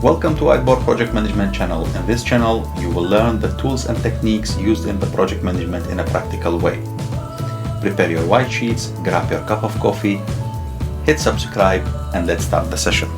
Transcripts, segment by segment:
Welcome to Whiteboard Project Management channel. In this channel, you will learn the tools and techniques used in the project management in a practical way. Prepare your white sheets, grab your cup of coffee, hit subscribe, and let's start the session.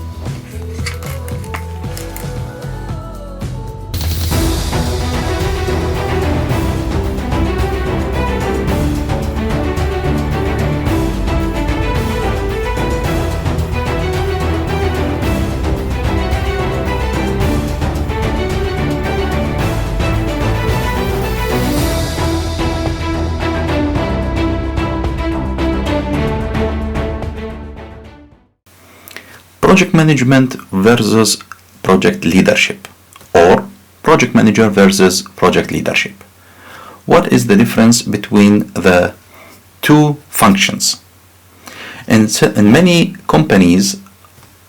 Project management versus project leadership, or project manager versus project leadership. What is the difference between the two functions? In many companies,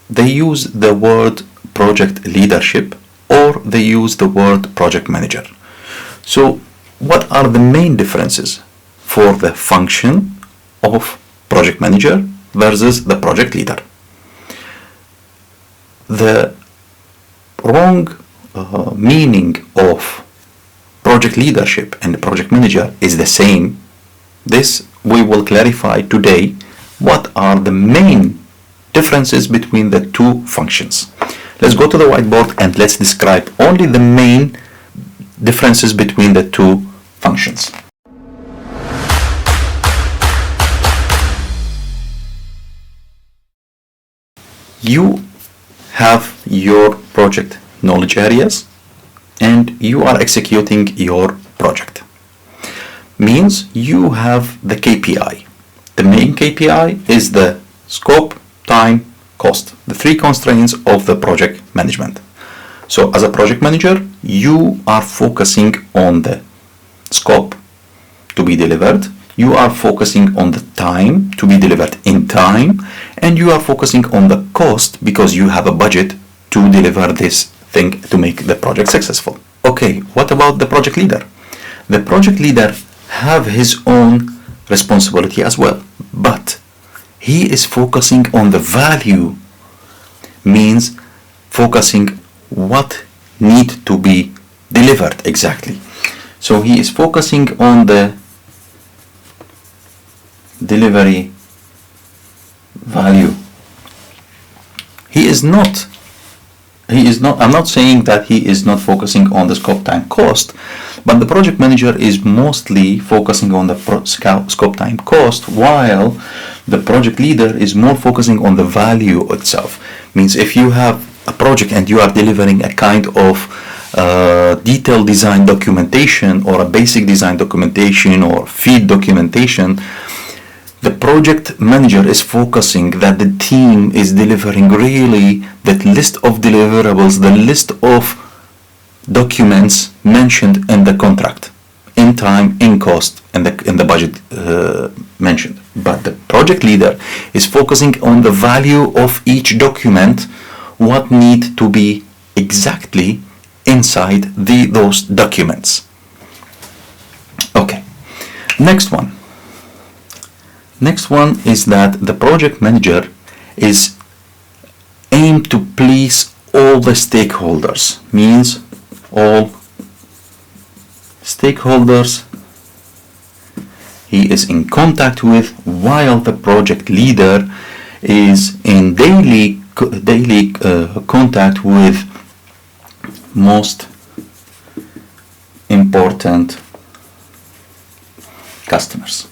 they use the word project leadership or they use the word project manager. So what are the main differences for the function of project manager versus the project leader? The wrong meaning of project leadership and project manager is the same. This we will clarify today. What are the main differences between the two functions? Let's go to the whiteboard and let's describe only the main differences between the two functions. You have your project knowledge areas and you are executing your project. Means you have the KPI. The main KPI is the scope, time, cost, the three constraints of the project management. So as a project manager, you are focusing on the scope to be delivered, you are focusing on the time to be delivered in time, and you are focusing on the cost because you have a budget to deliver this thing to make the project successful. Okay, what about the project leader? The project leader have his own responsibility as well, but he is focusing on the value, means focusing what need to be delivered exactly. So he is focusing on the delivery value. I'm not saying that he is not focusing on the scope, time, cost, but the project manager is mostly focusing on the scope, time, cost, while the project leader is more focusing on the value itself. Means if you have a project and you are delivering a kind of detailed design documentation or a basic design documentation or feed documentation, the project manager is focusing that the team is delivering really that list of deliverables, the list of documents mentioned in the contract, in time, in cost, and in the budget mentioned. But the project leader is focusing on the value of each document, what need to be exactly inside those documents. Okay, next one is that the project manager is aimed to please all the stakeholders, means all stakeholders he is in contact with, while the project leader is in daily contact with most important customers.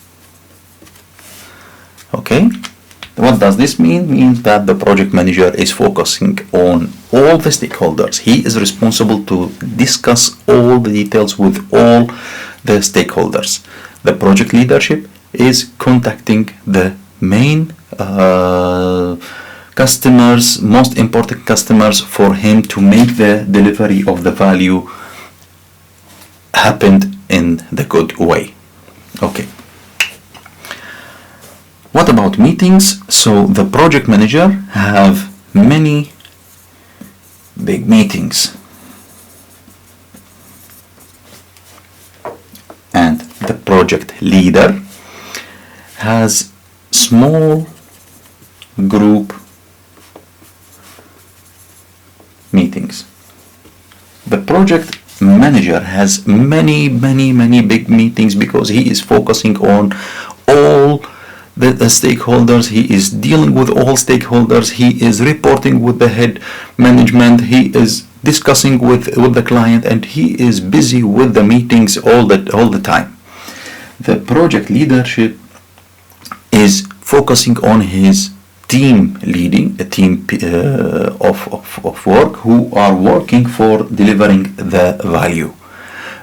Okay, what does this mean? Means that the project manager is focusing on all the stakeholders. He is responsible to discuss all the details with all the stakeholders. The project leadership is contacting the main customers, most important customers, for him to make the delivery of the value happened in the good way. Okay. What about meetings? So the project manager have many big meetings, and the project leader has small group meetings. The project manager has many big meetings because he is focusing on all the stakeholders. He is dealing with all stakeholders. He is reporting with the head management. He is discussing with the client, and he is busy with the meetings all the time. The project leadership is focusing on his team leading, a team of work who are working for delivering the value.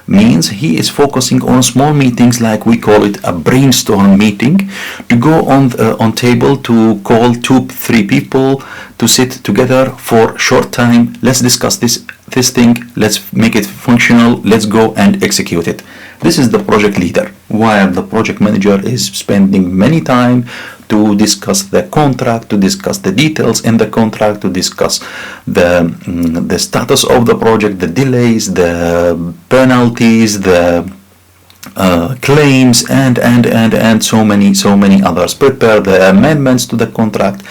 Means he is focusing on small meetings, like we call it a brainstorm meeting, to go on table, to call 2-3 people to sit together for short time. Let's discuss this thing, let's make it functional, let's go and execute it. This is the project leader, while the project manager is spending many time to discuss the contract, to discuss the details in the contract, to discuss the status of the project, the delays, the penalties, the claims, and so many others. Prepare the amendments to the contract.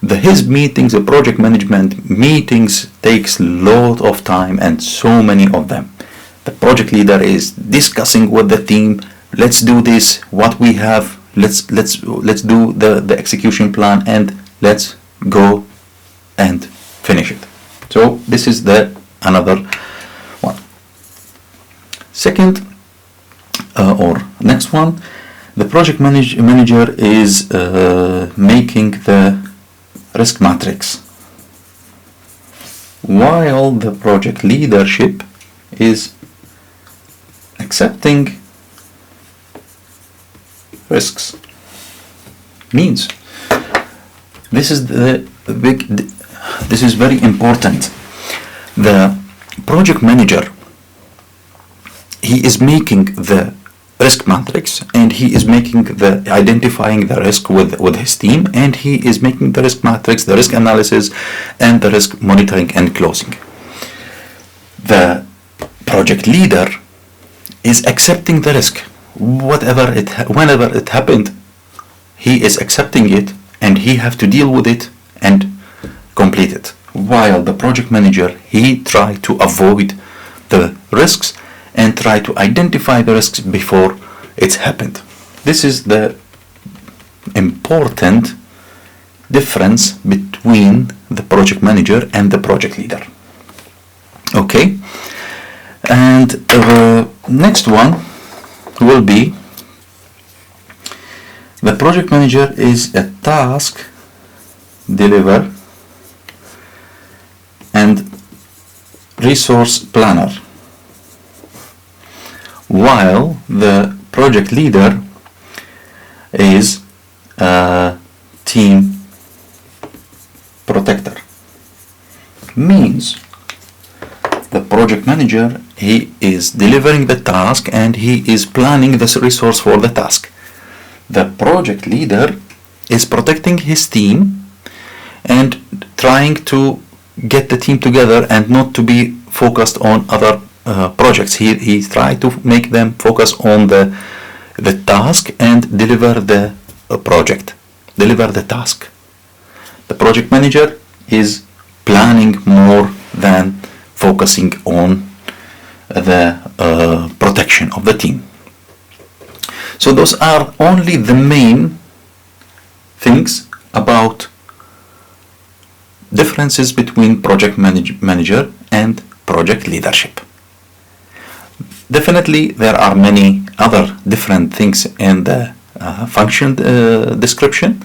His meetings, the project management meetings, takes a lot of time, and so many of them. The project leader is discussing with the team, let's do this, what we have, let's do the execution plan, and let's go and finish it. So this is the another one. Second, or next one, the project manager is making the risk matrix, while the project leadership is accepting risks. Means this is this is very important. The project manager, he is making the risk matrix, and he is making the identifying the risk with his team, and he is making the risk matrix, the risk analysis, and the risk monitoring and closing. The project leader is accepting the risk, whenever it happened, he is accepting it, and he have to deal with it and complete it. While the project manager, he try to avoid the risks and try to identify the risks before it's happened. This is the important difference between the project manager and the project leader. Okay, and next one will be the project manager is a task deliver and resource planner, while the project leader is a team protector. Means the project manager, he is delivering the task and he is planning the resource for the task. The project leader is protecting his team and trying to get the team together and not to be focused on other projects. He tried to make them focus on the task and deliver the project, deliver the task. The project manager is planning more than focusing on the protection of the team. So those are only the main things about differences between project manager and project leadership. Definitely there are many other different things in the function description,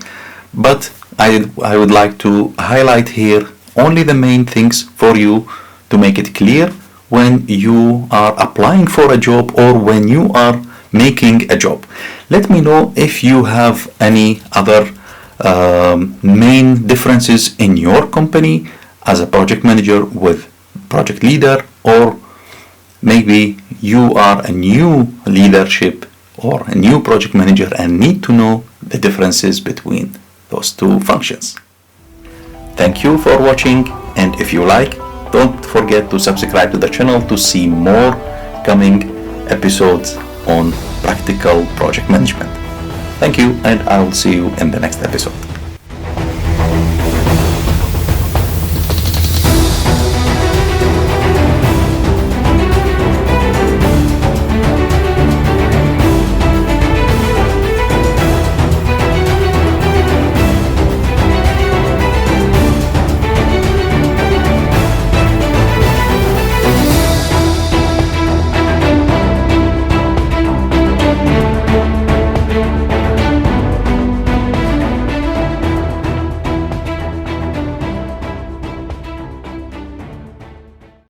but I would like to highlight here only the main things for you to make it clear when you are applying for a job or when you are making a job. Let me know if you have any other main differences in your company as a project manager with project leader, or maybe you are a new leadership or a new project manager and need to know the differences between those two functions. Thank you for watching, and if you like, don't forget to subscribe to the channel to see more coming episodes on practical project management. Thank you, and I will see you in the next episode.